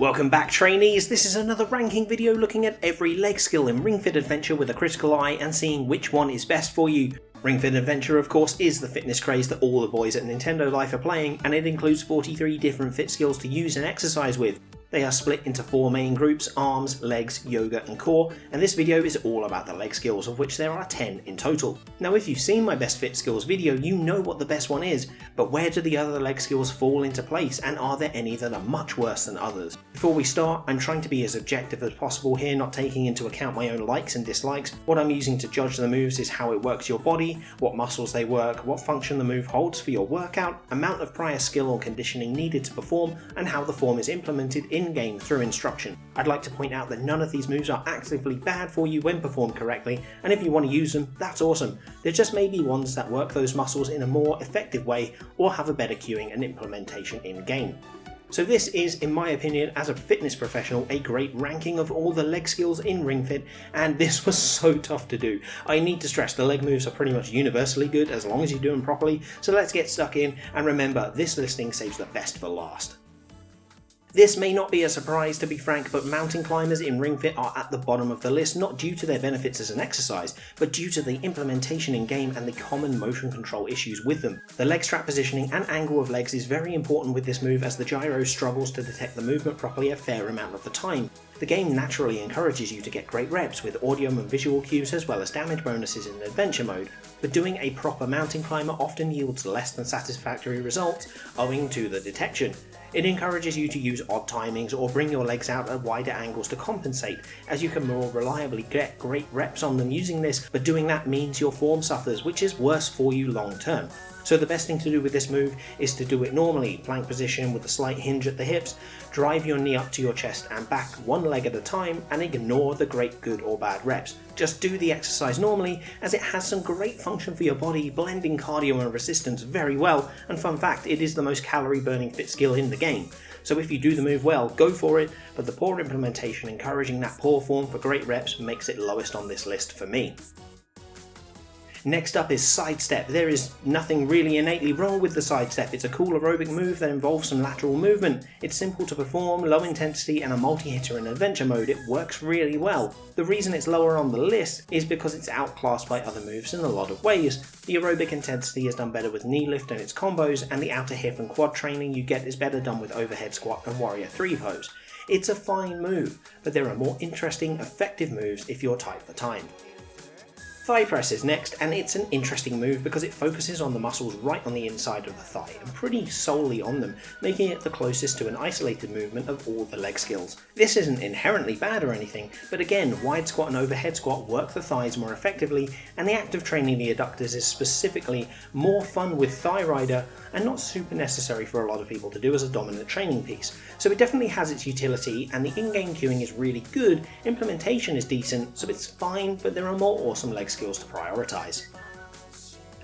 Welcome back, trainees. This is another ranking video looking at every leg skill in Ring Fit Adventure with a critical eye and seeing which one is best for you. Ring Fit Adventure, of course, is the fitness craze that all the boys at Nintendo Life are playing, and it includes 43 different fit skills to use and exercise with. They are split into 4 main groups: arms, legs, yoga and core, and this video is all about the leg skills, of which there are 10 in total. Now if you've seen my best fit skills video, you know what the best one is, but where do the other leg skills fall into place, and are there any that are much worse than others? Before we start, I'm trying to be as objective as possible here, not taking into account my own likes and dislikes. What I'm using to judge the moves is how it works your body, what muscles they work, what function the move holds for your workout, amount of prior skill or conditioning needed to perform, and how the form is implemented in-game through instruction. I'd like to point out that none of these moves are actively bad for you when performed correctly, and if you want to use them, that's awesome. There just may be ones that work those muscles in a more effective way or have a better cueing and implementation in-game. So this is, in my opinion, as a fitness professional, a great ranking of all the leg skills in Ring Fit, and this was so tough to do. I need to stress the leg moves are pretty much universally good as long as you do them properly, so let's get stuck in, and remember, this listing saves the best for last. This may not be a surprise, to be frank, but mountain climbers in Ring Fit are at the bottom of the list, not due to their benefits as an exercise, but due to the implementation in game and the common motion control issues with them. The leg strap positioning and angle of legs is very important with this move, as the gyro struggles to detect the movement properly a fair amount of the time. The game naturally encourages you to get great reps with audio and visual cues as well as damage bonuses in adventure mode, but doing a proper mountain climber often yields less than satisfactory results owing to the detection. It encourages you to use odd timings or bring your legs out at wider angles to compensate, as you can more reliably get great reps on them using this, but doing that means your form suffers, which is worse for you long term. So the best thing to do with this move is to do it normally, plank position with a slight hinge at the hips, drive your knee up to your chest and back one leg at a time, and ignore the great good or bad reps. Just do the exercise normally, as it has some great function for your body, blending cardio and resistance very well, and fun fact, it is the most calorie burning fit skill in the game. So if you do the move well, go for it, but the poor implementation encouraging that poor form for great reps makes it lowest on this list for me. Next up is sidestep. There is nothing really innately wrong with the sidestep. It's a cool aerobic move that involves some lateral movement. It's simple to perform, low intensity, and a multi-hitter in adventure mode. It works really well. The reason it's lower on the list is because it's outclassed by other moves in a lot of ways. The aerobic intensity is done better with knee lift and its combos, and the outer hip and quad training you get is better done with overhead squat and warrior 3 pose. It's a fine move, but there are more interesting, effective moves if you're tight for time. Thigh press is next, and it's an interesting move because it focuses on the muscles right on the inside of the thigh, and pretty solely on them, making it the closest to an isolated movement of all the leg skills. This isn't inherently bad or anything, but again, wide squat and overhead squat work the thighs more effectively, and the act of training the adductors is specifically more fun with Thigh Rider, and not super necessary for a lot of people to do as a dominant training piece. So it definitely has its utility, and the in-game cueing is really good, implementation is decent, so it's fine, but there are more awesome leg skills to prioritize.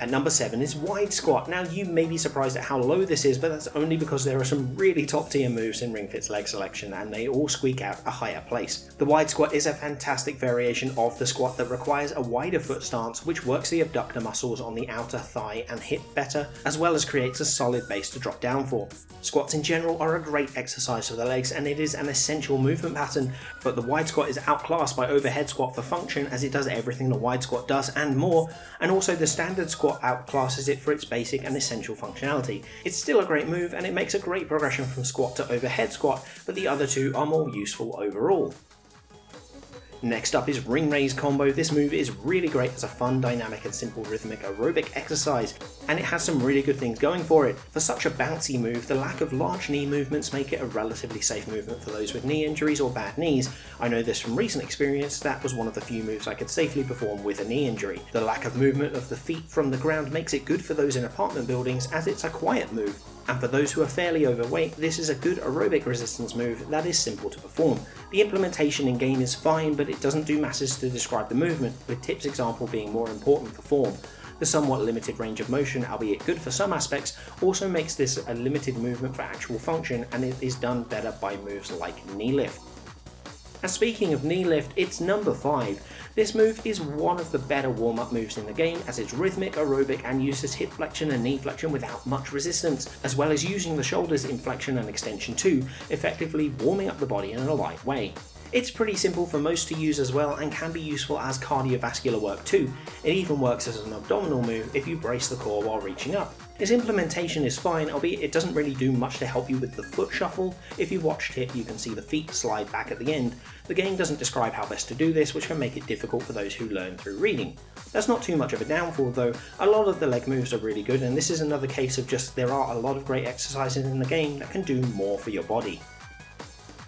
At number 7 is wide squat. Now you may be surprised at how low this is, but that's only because there are some really top tier moves in Ring Fit's leg selection, and they all squeak out a higher place. The wide squat is a fantastic variation of the squat that requires a wider foot stance, which works the abductor muscles on the outer thigh and hip better, as well as creates a solid base to drop down for. Squats in general are a great exercise for the legs, and it is an essential movement pattern, but the wide squat is outclassed by overhead squat for function, as it does everything the wide squat does and more, and also the standard squat outclasses it for its basic and essential functionality. It's still a great move, and it makes a great progression from squat to overhead squat, but the other two are more useful overall. Next up is ring raise combo. This move is really great as a fun, dynamic and simple rhythmic aerobic exercise, and it has some really good things going for it. For such a bouncy move, the lack of large knee movements make it a relatively safe movement for those with knee injuries or bad knees. I know this from recent experience, that was one of the few moves I could safely perform with a knee injury. The lack of movement of the feet from the ground makes it good for those in apartment buildings, as it's a quiet move. And for those who are fairly overweight, this is a good aerobic resistance move that is simple to perform. The implementation in game is fine, but it doesn't do masses to describe the movement, with tips example being more important for form. The somewhat limited range of motion, albeit good for some aspects, also makes this a limited movement for actual function, and it is done better by moves like knee lift. And speaking of knee lift, it's number 5. This move is one of the better warm-up moves in the game, as it's rhythmic, aerobic, and uses hip flexion and knee flexion without much resistance, as well as using the shoulders in flexion and extension too, effectively warming up the body in a light way. It's pretty simple for most to use as well, and can be useful as cardiovascular work too. It even works as an abdominal move if you brace the core while reaching up. Its implementation is fine, albeit it doesn't really do much to help you with the foot shuffle. If you watched it, you can see the feet slide back at the end. The game doesn't describe how best to do this, which can make it difficult for those who learn through reading. That's not too much of a downfall though. A lot of the leg moves are really good, and this is another case of just there are a lot of great exercises in the game that can do more for your body.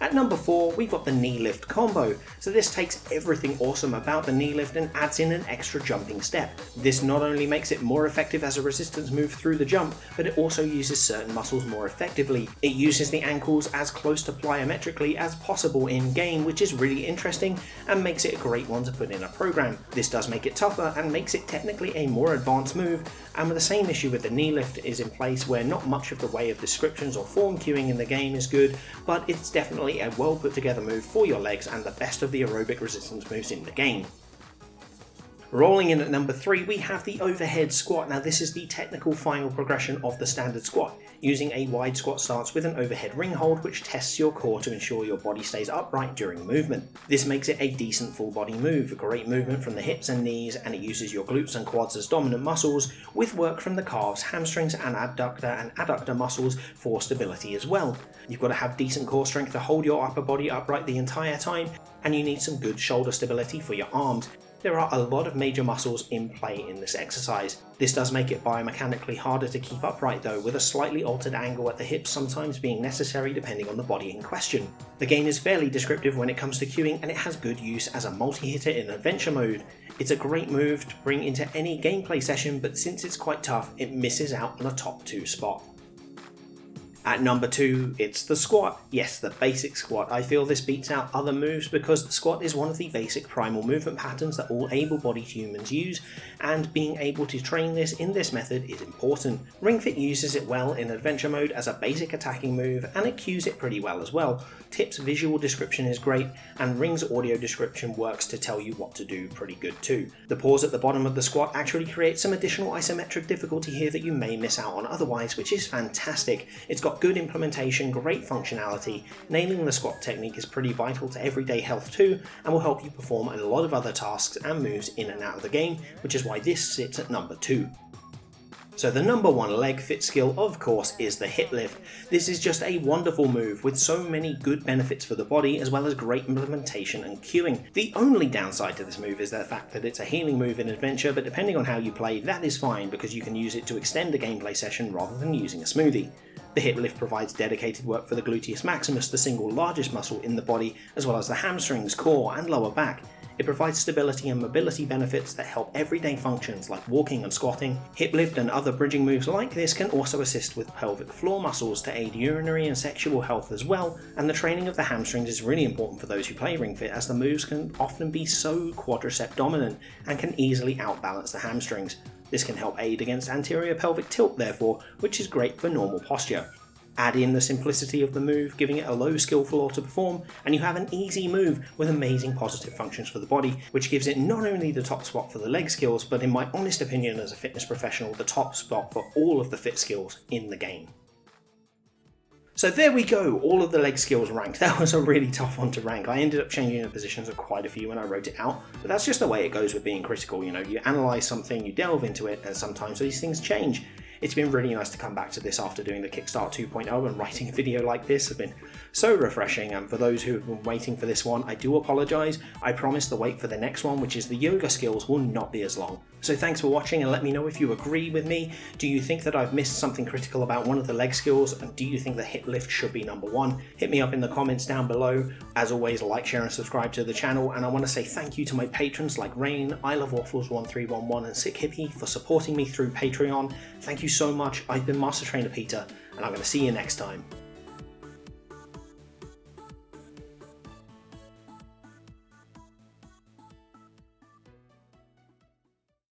At number 4, we've got the knee lift combo. So this takes everything awesome about the knee lift and adds in an extra jumping step. This not only makes it more effective as a resistance move through the jump, but it also uses certain muscles more effectively. It uses the ankles as close to plyometrically as possible in game, which is really interesting and makes it a great one to put in a program. This does make it tougher and makes it technically a more advanced move, and with the same issue with the knee lift is in place, where not much of the way of descriptions or form cueing in the game is good, but it's definitely a well put together move for your legs and the best of the aerobic resistance moves in the game. Rolling in at number 3, we have the overhead squat. Now this is the technical final progression of the standard squat, using a wide squat stance with an overhead ring hold, which tests your core to ensure your body stays upright during movement. This makes it a decent full body move, great movement from the hips and knees, and it uses your glutes and quads as dominant muscles, with work from the calves, hamstrings and adductor muscles for stability as well. You've got to have decent core strength to hold your upper body upright the entire time, and you need some good shoulder stability for your arms. There are a lot of major muscles in play in this exercise. This does make it biomechanically harder to keep upright though, with a slightly altered angle at the hips sometimes being necessary depending on the body in question. The game is fairly descriptive when it comes to cueing, and it has good use as a multi-hitter in adventure mode. It's a great move to bring into any gameplay session, but since it's quite tough, it misses out on a top 2 spot. At number 2, it's the squat. Yes, the basic squat. I feel this beats out other moves because the squat is one of the basic primal movement patterns that all able-bodied humans use, and being able to train this in this method is important. Ring Fit uses it well in adventure mode as a basic attacking move, and it cues it pretty well as well. Tip's visual description is great, and Ring's audio description works to tell you what to do pretty good too. The pause at the bottom of the squat actually creates some additional isometric difficulty here that you may miss out on otherwise, which is fantastic. It's got good implementation, great functionality. Nailing the squat technique is pretty vital to everyday health too, and will help you perform a lot of other tasks and moves in and out of the game, which is why this sits at number 2. So the number 1 leg fit skill, of course, is the hip lift. This is just a wonderful move with so many good benefits for the body, as well as great implementation and cueing. The only downside to this move is the fact that it's a healing move in adventure, but depending on how you play, that is fine because you can use it to extend the gameplay session rather than using a smoothie. The hip lift provides dedicated work for the gluteus maximus, the single largest muscle in the body, as well as the hamstrings, core and lower back. It provides stability and mobility benefits that help everyday functions like walking and squatting. Hip lift and other bridging moves like this can also assist with pelvic floor muscles to aid urinary and sexual health as well, and the training of the hamstrings is really important for those who play Ring Fit, as the moves can often be so quadricep dominant and can easily outbalance the hamstrings. This can help aid against anterior pelvic tilt therefore, which is great for normal posture. Add in the simplicity of the move, giving it a low skill floor to perform, and you have an easy move with amazing positive functions for the body, which gives it not only the top spot for the leg skills, but in my honest opinion as a fitness professional, the top spot for all of the fit skills in the game. So there we go, all of the leg skills ranked. That was a really tough one to rank. I ended up changing the positions of quite a few when I wrote it out, but that's just the way it goes with being critical. You know, you analyse something, you delve into it, and sometimes these things change. It's been really nice to come back to this after doing the Kickstart 2.0, and writing a video like this has been so refreshing, and for those who have been waiting for this one, I do apologise. I promise the wait for the next one, which is the yoga skills, will not be as long. So thanks for watching, and let me know if you agree with me. Do you think that I've missed something critical about one of the leg skills, and do you think the hip lift should be number 1? Hit me up in the comments down below. As always, like, share and subscribe to the channel, and I want to say thank you to my patrons like Rain, I Love Waffles 1311 and Sick Hippie for supporting me through Patreon. Thank you so much. I've been Master Trainer Peter, and I'm going to see you next time.